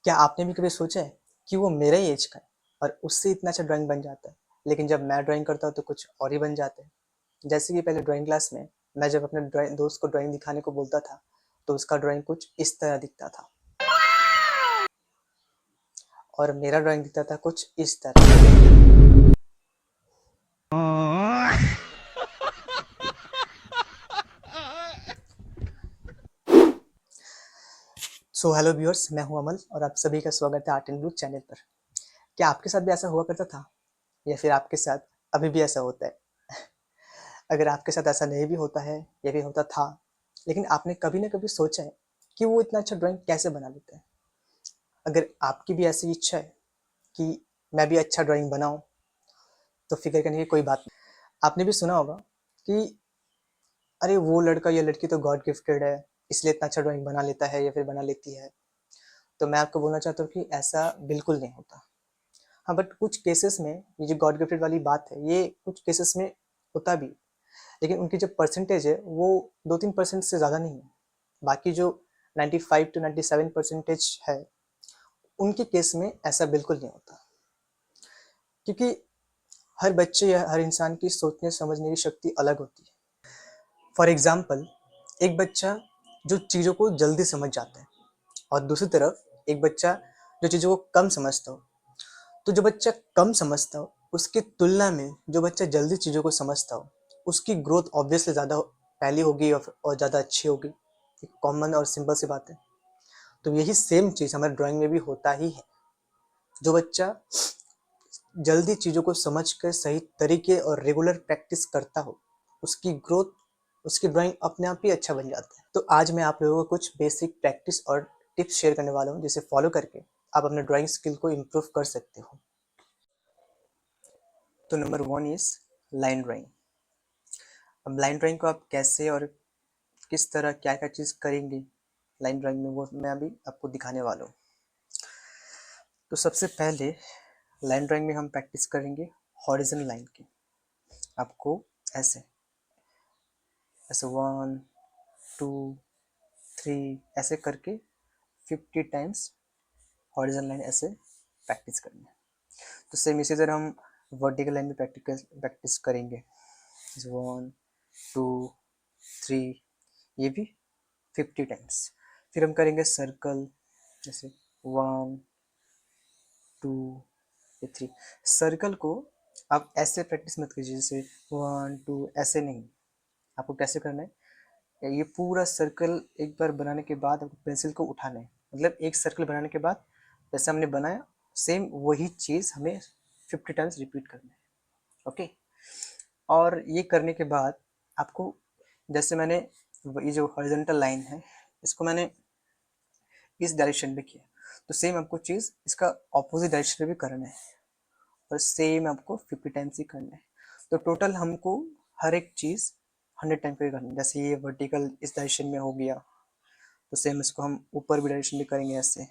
क्या आपने भी कभी सोचा है कि वो मेरे ही एज का है और उससे इतना अच्छा ड्राइंग बन जाता है, लेकिन जब मैं ड्राइंग करता हूँ तो कुछ और ही बन जाते हैं। जैसे कि पहले ड्राइंग क्लास में मैं जब अपने दोस्त को ड्राइंग दिखाने को बोलता था तो उसका ड्राइंग कुछ इस तरह दिखता था और मेरा ड्राइंग दिखता था कुछ इस तरह। सो हेलो व्यूअर्स, मैं हूं अमल और आप सभी का स्वागत है आर्ट एंड ब्लू चैनल पर। क्या आपके साथ भी ऐसा हुआ करता था या फिर आपके साथ अभी भी ऐसा होता है? अगर आपके साथ ऐसा नहीं भी होता है या भी होता था, लेकिन आपने कभी ना कभी सोचा है कि वो इतना अच्छा ड्राइंग कैसे बना लेते हैं? अगर आपकी भी ऐसी इच्छा है कि मैं भी अच्छा ड्राइंग बनाऊं, तो फिक्र करने की कोई बात नहीं। आपने भी सुना होगा कि अरे वो लड़का या लड़की तो गॉड गिफ्टेड है, इसलिए इतना अच्छा ड्राइंग बना लेता है या फिर बना लेती है। तो मैं आपको बोलना चाहता हूँ कि ऐसा बिल्कुल नहीं होता। हाँ, बट कुछ केसेस में ये जो गॉड गिफ्टेड वाली बात है, ये कुछ केसेस में होता भी, लेकिन उनकी जो परसेंटेज है वो 2-3% से ज़्यादा नहीं है। बाकी जो 95 to 97% है, उनके केस में ऐसा बिल्कुल नहीं होता, क्योंकि हर बच्चे या हर इंसान की सोचने समझने की शक्ति अलग होती है। फॉर एग्जाम्पल, एक बच्चा जो चीज़ों को जल्दी समझ जाता है और दूसरी तरफ एक बच्चा जो चीज़ों को कम समझता हो। तो जो बच्चा कम समझता हो उसकी तुलना में जो बच्चा जल्दी चीज़ों को समझता हो, उसकी ग्रोथ ऑब्वियसली ज़्यादा पहली होगी और ज़्यादा अच्छी होगी। एक कॉमन और सिंपल सी बात है। तो यही सेम चीज़ हमारे ड्राइंग में भी होता ही है। जो बच्चा जल्दी चीज़ों को समझकर सही तरीके और रेगुलर प्रैक्टिस करता हो, उसकी ग्रोथ, उसकी ड्राइंग अपने आप ही अच्छा बन जाता है। तो आज मैं आप लोगों को कुछ बेसिक प्रैक्टिस और टिप्स शेयर करने वाला हूँ, जिसे फॉलो करके आप अपने ड्राइंग स्किल को इम्प्रूव कर सकते हो। तो नंबर 1 इज़ लाइन ड्राइंग। अब लाइन ड्राइंग को आप कैसे और किस तरह क्या क्या चीज़ करेंगे लाइन ड्राइंग में, वो मैं अभी आपको दिखाने वाला हूँ। तो सबसे पहले लाइन ड्राइंग में हम प्रैक्टिस करेंगे हॉरिजॉन्टल लाइन की। आपको ऐसे ऐसे 1 2 3 ऐसे करके 50 टाइम्स हॉरिजॉन्टल लाइन ऐसे प्रैक्टिस करनी है। तो सेम इसी तरह हम वर्टिकल लाइन में प्रैक्टिस करेंगे। 1 2 3, ये भी 50 टाइम्स। फिर हम करेंगे सर्कल, जैसे 1 2 3। सर्कल को आप ऐसे प्रैक्टिस मत कीजिए, जैसे 1 2 ऐसे नहीं। आपको कैसे करना है, ये पूरा सर्कल एक बार बनाने के बाद आपको पेंसिल को उठाना है। मतलब एक सर्कल बनाने के बाद जैसे हमने बनाया, सेम वही चीज़ हमें 50 टाइम्स रिपीट करना है। ओके। और ये करने के बाद आपको, जैसे मैंने ये जो हॉरिजॉन्टल लाइन है, इसको मैंने इस डायरेक्शन में किया, तो सेम आपको चीज़ इसका ऑपोजिट डायरेक्शन में भी करना है और सेम आपको 50 टाइम्स ही करना है। तो टोटल हमको हर एक चीज़ 100 टाइम पे करनी है। जैसे ये वर्टिकल इस डायरेक्शन में हो गया, तो सेम इसको हम ऊपर भी डायरेक्शन में करेंगे ऐसे,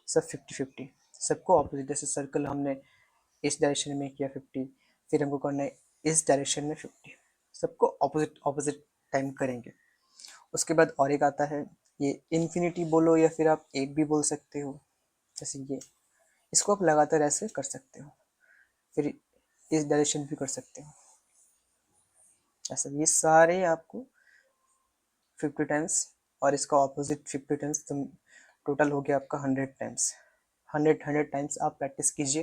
सब 50-50। सबको ऑपोजिट, जैसे सर्कल हमने इस डायरेक्शन में किया 50, फिर हमको करना है इस डायरेक्शन में 50। सबको ऑपोजिट ऑपोजिट टाइम करेंगे। उसके बाद और एक आता है, ये इन्फिनिटी बोलो या फिर आप 8 भी बोल सकते हो। जैसे ये, इसको आप लगातार ऐसे कर सकते हो, फिर इस डायरेक्शन भी कर सकते हो ऐसा। ये सारे आपको 50 टाइम्स और इसका ऑपोजिट 50 टाइम्स, तो टोटल हो गया आपका 100 टाइम्स। 100 टाइम्स आप प्रैक्टिस कीजिए,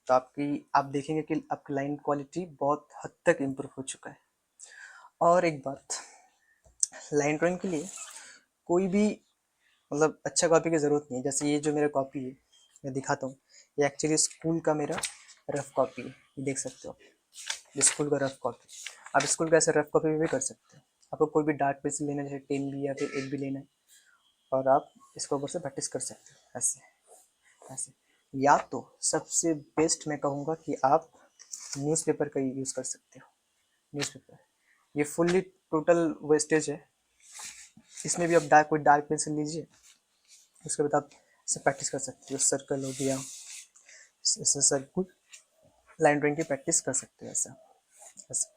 तो आप देखेंगे कि आपकी लाइन क्वालिटी बहुत हद तक इम्प्रूव हो चुका है। और एक बात, लाइन ड्राइंग के लिए कोई भी मतलब अच्छा कॉपी की ज़रूरत नहीं है। जैसे ये जो मेरा कॉपी है, मैं दिखाता हूँ, ये एक्चुअली स्कूल का मेरा रफ कॉपी है, ये देख सकते हो। ये स्कूल का रफ कॉपी, आप स्कूल का ऐसे रफ कॉपी भी कर सकते हो। आपको कोई भी डार्क पेंसिल लेना है, जैसे 10 भी या फिर 8 भी लेना है, और आप इसको ऊपर से प्रैक्टिस कर सकते हो ऐसे ऐसे। या तो सबसे बेस्ट मैं कहूँगा कि आप न्यूज़पेपर का यूज़ कर सकते हो। न्यूज़पेपर, ये फुल्ली टोटल वेस्टेज है। इसमें भी आप कोई डार्क पेंसिल लीजिए, उसके बाद आप इसे प्रैक्टिस कर सकते हो। सर्कल हो गया, ऐसे सर्कल लाइन ड्राइंग की प्रैक्टिस कर सकते हो ऐसा ऐसा।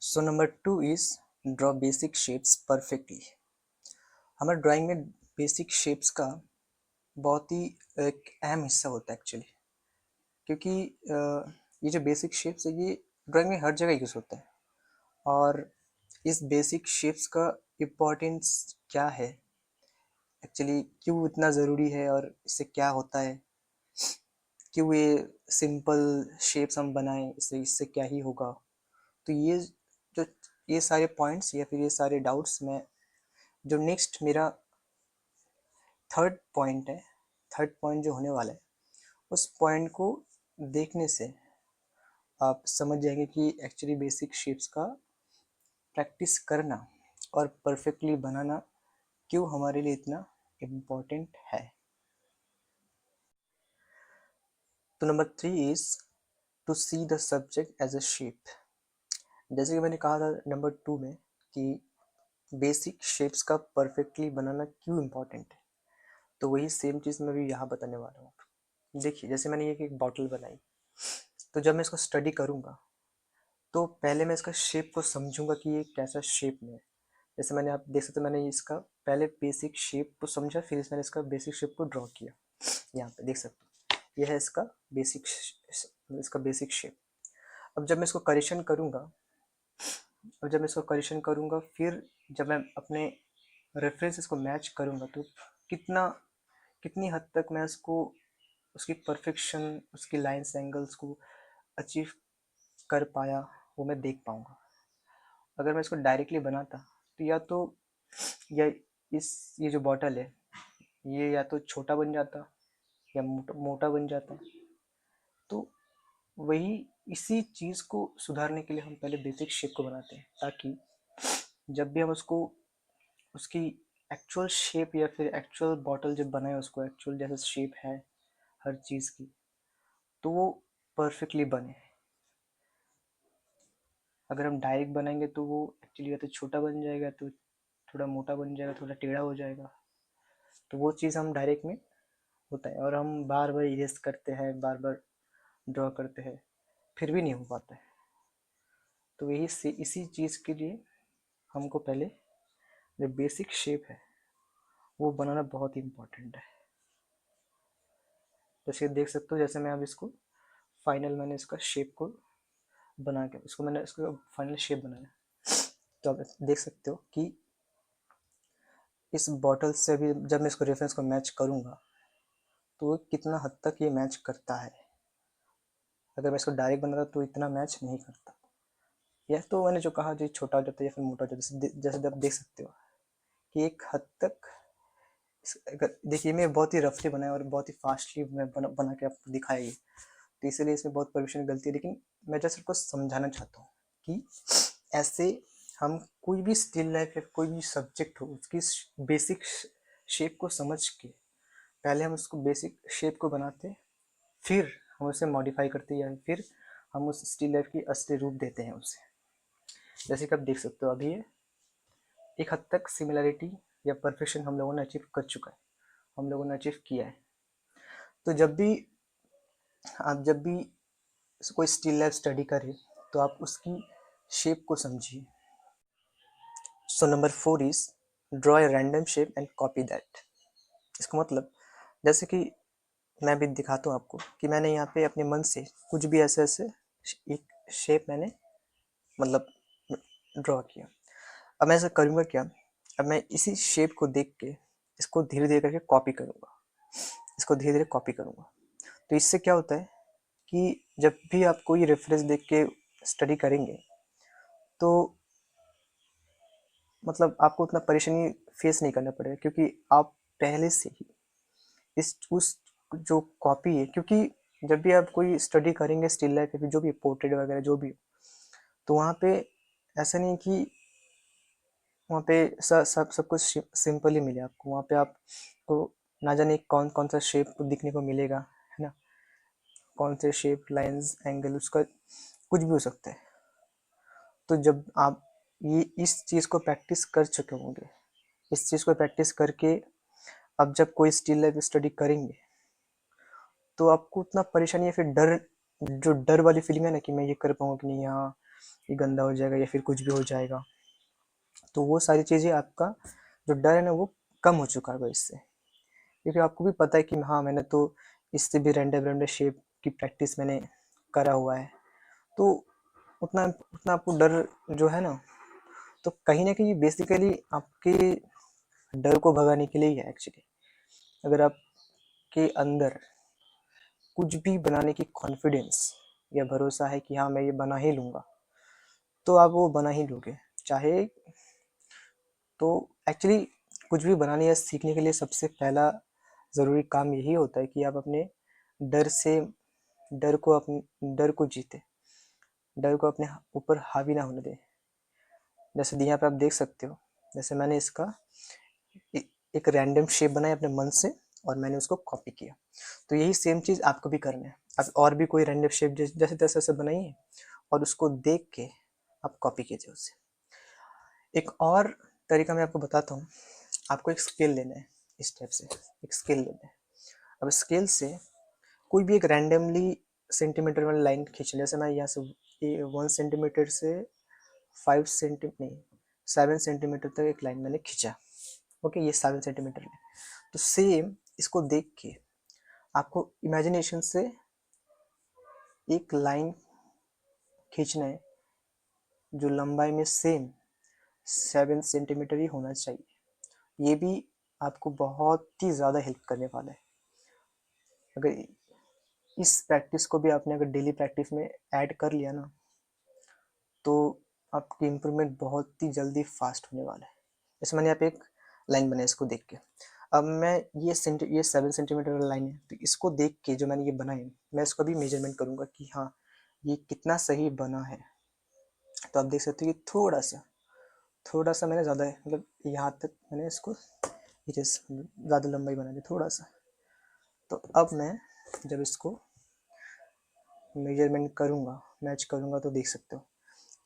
So number 2 is draw basic shapes perfectly. हमारे ड्राइंग में बेसिक शेप्स का बहुत ही एक अहम हिस्सा होता है एक्चुअली, क्योंकि ये जो बेसिक शेप्स है ये ड्राइंग में हर जगह यूज़ होता है। और इस बेसिक शेप्स का इम्पोर्टेंस क्या है एक्चुअली, क्यों इतना ज़रूरी है और इससे क्या होता है, क्यों ये सिंपल शेप्स हम बनाएं, इससे इससे क्या ही होगा। तो जो ये सारे पॉइंट्स या फिर ये सारे डाउट्स मैं जो नेक्स्ट मेरा थर्ड पॉइंट है, थर्ड पॉइंट जो होने वाला है, उस पॉइंट को देखने से आप समझ जाएंगे कि एक्चुअली बेसिक शेप्स का प्रैक्टिस करना और परफेक्टली बनाना क्यों हमारे लिए इतना इम्पोर्टेंट है। तो number 3 is to see the subject as a shape. जैसे कि मैंने कहा था नंबर 2 में कि बेसिक शेप्स का परफेक्टली बनाना क्यों इम्पोर्टेंट है, तो वही सेम चीज़ मैं भी यहाँ बताने वाला हूँ। देखिए, जैसे मैंने ये एक बॉटल बनाई, तो जब मैं इसको स्टडी करूँगा तो पहले मैं इसका शेप को समझूंगा कि ये कैसा शेप में है। जैसे मैंने, आप देख सकते हो, मैंने इसका पहले बेसिक शेप को समझा, फिर मैंने इसका बेसिक शेप को ड्रॉ किया। यहाँ पे देख सकते हो, यह है इसका बेसिक शेप। अब जब मैं इसको करेक्शन करूँगा, फिर जब मैं अपने रेफरेंसेस को मैच करूँगा, तो कितना कितनी हद तक मैं उसको, उसकी परफेक्शन, उसकी लाइन्स एंगल्स को अचीव कर पाया, वो मैं देख पाऊँगा। अगर मैं इसको डायरेक्टली बनाता तो या तो या ये जो बॉटल है ये या तो छोटा बन जाता या मोटा बन जाता। तो वही इसी चीज़ को सुधारने के लिए हम पहले बेसिक शेप को बनाते हैं, ताकि जब भी हम उसको, उसकी एक्चुअल शेप या फिर एक्चुअल बॉटल जब बनाए, उसको एक्चुअल जैसे शेप है हर चीज़ की, तो वो परफेक्टली बने। अगर हम डायरेक्ट बनाएंगे तो वो एक्चुअली या तो छोटा बन जाएगा, तो थोड़ा मोटा बन जाएगा, थोड़ा टेढ़ा हो जाएगा। तो वो चीज़ हम डायरेक्ट में होता है, और हम बार बार इरेज करते हैं, बार बार ड्रॉ करते हैं, फिर भी नहीं हो पाता है। तो यही से इसी चीज़ के लिए हमको पहले जो बेसिक शेप है वो बनाना बहुत ही इम्पोर्टेंट है। जैसे देख सकते हो, जैसे मैं अब इसको फाइनल, मैंने इसका शेप को बना के मैंने इसको फाइनल शेप बनाया। तो आप देख सकते हो कि इस बॉटल से भी जब मैं इसको रेफरेंस को मैच करूँगा तो वो कितना हद तक ये मैच करता है। अगर मैं इसको डायरेक्ट बनाता तो इतना मैच नहीं करता। यह तो मैंने जो कहा, जो छोटा हो जाता है या फिर मोटा हो जाता है, जैसे आप देख सकते हो कि एक हद तक अगर देखिए, मैं बहुत ही रफली बनाया और बहुत ही फास्टली मैं बना के आपको दिखाया ये, तो इसीलिए इसमें बहुत परमिशन गलती है। लेकिन मैं जस्ट आपको समझाना चाहता हूँ कि ऐसे हम कोई भी स्टिल लाइफ या कोई भी सब्जेक्ट हो, उसकी बेसिक शेप को समझ के पहले हम उसको बेसिक शेप को बनाते, फिर हम उसे मॉडिफाई करते हैं, या फिर हम उस स्टिल लाइफ की असली रूप देते हैं उसे। जैसे कि आप देख सकते हो, अभी ये एक हद तक सिमिलैरिटी या परफेक्शन हम लोगों ने अचीव कर चुका है, हम लोगों ने अचीव किया है। तो जब भी कोई स्टिल लाइफ स्टडी करें तो आप उसकी शेप को समझिए। So number 4 is draw a random shape and copy that. इसका मतलब, जैसे कि मैं भी दिखाता हूँ आपको कि मैंने यहाँ पे अपने मन से कुछ भी ऐसे ऐसे एक शेप मैंने मतलब ड्रॉ किया। अब मैं ऐसा करूँगा क्या, अब मैं इसी शेप को देख के इसको धीरे धीरे करके कॉपी करूँगा, इसको धीरे धीरे कॉपी करूँगा। तो इससे क्या होता है कि जब भी आप कोई रेफरेंस देख के स्टडी करेंगे तो मतलब आपको उतना परेशानी फेस नहीं करना पड़ेगा, क्योंकि आप पहले से ही इस उस जो कॉपी है, क्योंकि जब भी आप कोई स्टडी करेंगे स्टिल लाइफ या फिर जो भी पोर्ट्रेट वगैरह जो भी हो, तो वहाँ पे ऐसा नहीं कि वहाँ पे सब कुछ सिंपल ही मिले आपको। वहाँ पे आपको ना जाने कौन कौन सा शेप दिखने को मिलेगा, है ना, कौन से शेप, लाइंस, एंगल, उसका कुछ भी हो सकता है। तो जब आप ये इस चीज़ को प्रैक्टिस कर चुके होंगे, इस चीज़ को प्रैक्टिस करके अब जब कोई स्टिल लाइफ स्टडी करेंगे तो आपको उतना परेशानी या फिर डर, जो डर वाली फीलिंग है ना कि मैं ये कर पाऊँगा कि नहीं, यहाँ ये गंदा हो जाएगा या फिर कुछ भी हो जाएगा, तो वो सारी चीज़ें, आपका जो डर है ना, वो कम हो चुका होगा इससे, क्योंकि आपको भी पता है कि हाँ मैंने तो इससे भी रैंडम रैंडम शेप की प्रैक्टिस मैंने करा हुआ है। तो उतना उतना आपको डर जो है ना, तो कहीं ना कहीं बेसिकली आपके डर को भगाने के लिए ही है एक्चुअली। अगर आपके अंदर कुछ भी बनाने की कॉन्फिडेंस या भरोसा है कि हाँ मैं ये बना ही लूँगा, तो आप वो बना ही लोगे। चाहे तो एक्चुअली कुछ भी बनाने या सीखने के लिए सबसे पहला ज़रूरी काम यही होता है कि आप अपने डर से डर को जीते, डर को अपने ऊपर हावी ना होने दें। जैसे यहाँ पे आप देख सकते हो, जैसे मैंने इसका एक रैंडम शेप बनाया अपने मन से और मैंने उसको कॉपी किया। तो यही सेम चीज़ आपको भी करना है। आप और भी कोई रैंडम शेप जैसे तैसे से बनाइए और उसको देख के आप कॉपी कीजिए उससे। एक और तरीका मैं आपको बताता हूँ। आपको एक स्केल लेना है, इस टाइप से एक स्केल लेना है। अब स्केल से कोई भी एक रैंडमली सेंटीमीटर वाली लाइन खींच लें। जैसे मैं यहाँ से 1 सेंटीमीटर से 5 सेंटीमीटर नहीं 7 सेंटीमीटर तक एक लाइन मैंने खींचा। ओके, ये 7 सेंटीमीटर में। तो सेम इसको देख के आपको इमेजिनेशन से एक लाइन खींचना है जो लंबाई में सेम 7 सेंटीमीटर ही होना चाहिए। ये भी आपको बहुत ही ज़्यादा हेल्प करने वाला है। अगर इस प्रैक्टिस को भी आपने अगर डेली प्रैक्टिस में ऐड कर लिया ना, तो आपकी इम्प्रूवमेंट बहुत ही जल्दी फास्ट होने वाला है। जैसे मैंने यहाँ पे एक लाइन बनाई इसको देख के। अब मैं ये 7 सेंटीमीटर वाला लाइन है, तो इसको देख के जो मैंने ये बनाई, मैं इसको भी मेजरमेंट करूँगा कि हाँ ये कितना सही बना है। तो आप देख सकते हो कि थोड़ा सा मैंने ज़्यादा है, मतलब यहाँ तक मैंने इसको ये ज़्यादा लंबाई बना दी थोड़ा सा। तो अब मैं जब इसको मेजरमेंट करूँगा, मैच करूँगा, तो देख सकते हो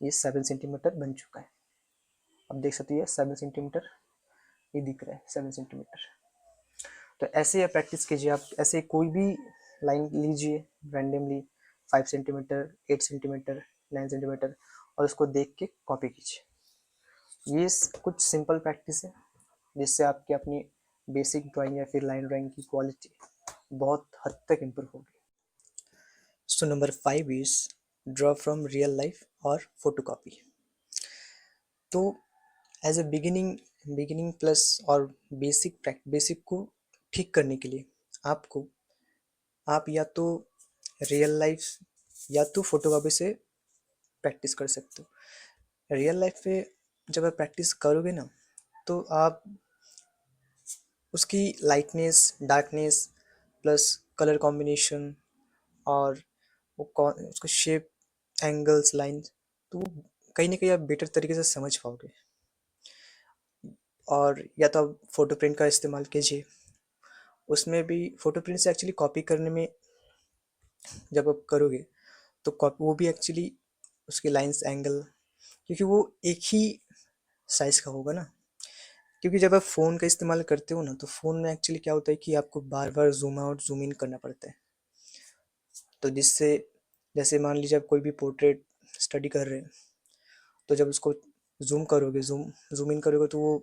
ये 7 सेंटीमीटर बन चुका है। अब देख सकते हो ये 7 सेंटीमीटर, ये दिख रहा है 7 सेंटीमीटर। तो ऐसे आप प्रैक्टिस कीजिए। आप ऐसे कोई भी लाइन लीजिए रैंडमली, 5 सेंटीमीटर, 8 सेंटीमीटर, 9 सेंटीमीटर, और उसको देख के कॉपी कीजिए। ये कुछ सिंपल प्रैक्टिस है जिससे आपकी अपनी बेसिक ड्राइंग या फिर लाइन ड्राइंग की क्वालिटी बहुत हद तक इम्प्रूव होगी। So number 5 is draw from real life और फोटोकॉपी। तो एज ए बिगिनिंग प्लस और बेसिक को ठीक करने के लिए आप या तो रियल लाइफ या तो फोटोकॉपी से प्रैक्टिस कर सकते हो। रियल लाइफ पे जब आप प्रैक्टिस करोगे ना, तो आप उसकी lightness, darkness, plus colour combination, और उसको शेप, एंगल्स, लाइंस, तो कहीं ना कहीं आप बेटर तरीके से समझ पाओगे। और या तो आप फोटो प्रिंट का इस्तेमाल कीजिए। उसमें भी फोटो प्रिंट से एक्चुअली कॉपी करने में जब आप करोगे तो कॉपी वो भी एक्चुअली उसकी लाइंस, एंगल, क्योंकि वो एक ही साइज़ का होगा ना। क्योंकि जब आप फ़ोन का इस्तेमाल करते हो ना, तो फ़ोन में एक्चुअली क्या होता है कि आपको बार बार जूम आउट जूम इन करना पड़ता है। तो जिससे जैसे मान लीजिए आप कोई भी पोर्ट्रेट स्टडी कर रहे हैं, तो जब उसको जूम इन करोगे तो वो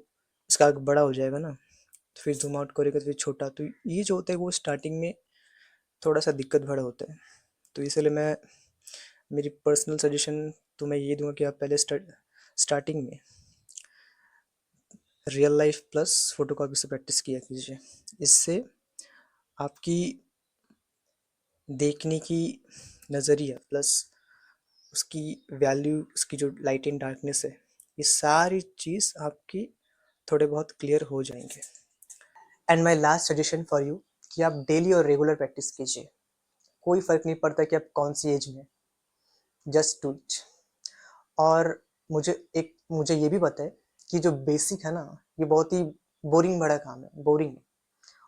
उसका आग बड़ा हो जाएगा ना। तो फिर जूम आउट करेगा तो फिर छोटा। तो ये जो होता है वो स्टार्टिंग में थोड़ा सा दिक्कत भरा होता है। तो इसलिए मेरी पर्सनल सजेशन तो मैं ये दूंगा कि आप पहले स्टार्टिंग में रियल लाइफ प्लस फोटोकॉपी से प्रैक्टिस किया कीजिए। इससे आपकी देखने की नज़रिया प्लस उसकी वैल्यू, उसकी जो लाइट एंड डार्कनेस है, ये सारी चीज़ आपकी थोड़े बहुत क्लियर हो जाएंगे। And my last suggestion for you कि आप डेली और रेगुलर प्रैक्टिस कीजिए। कोई फ़र्क नहीं पड़ता कि आप कौन सी एज में, जस्ट डू इट। और मुझे ये भी पता है कि जो बेसिक है ना, ये बहुत ही बोरिंग भरा काम है, बोरिंग।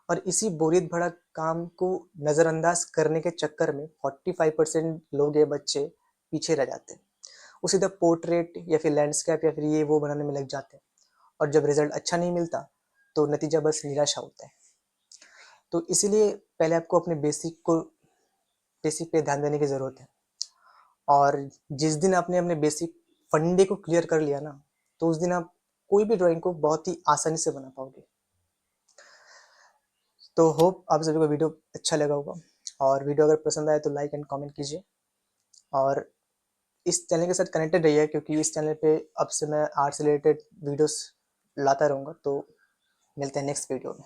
और इसी बोरियत भरा काम को नज़रअंदाज करने के चक्कर में 45% लोग या बच्चे पीछे रह जाते हैं। वो सीधा पोर्ट्रेट या फिर लैंडस्केप या फिर ये वो बनाने में लग जाते हैं, और जब रिजल्ट अच्छा नहीं मिलता तो नतीजा बस निराशा होता है। तो इसीलिए पहले आपको अपने बेसिक पे ध्यान देने की ज़रूरत है। और जिस दिन आपने अपने बेसिक फंडे को क्लियर कर लिया ना, तो उस दिन आप कोई भी ड्राइंग को बहुत ही आसानी से बना पाओगे। तो होप आप सभी को वीडियो अच्छा लगा होगा, और वीडियो अगर पसंद आए तो लाइक एंड कमेंट कीजिए, और इस चैनल के साथ कनेक्टेड रहिए, क्योंकि इस चैनल पे अब से मैं आर्ट से रिलेटेड वीडियोस लाता रहूँगा। तो मिलते हैं नेक्स्ट वीडियो में।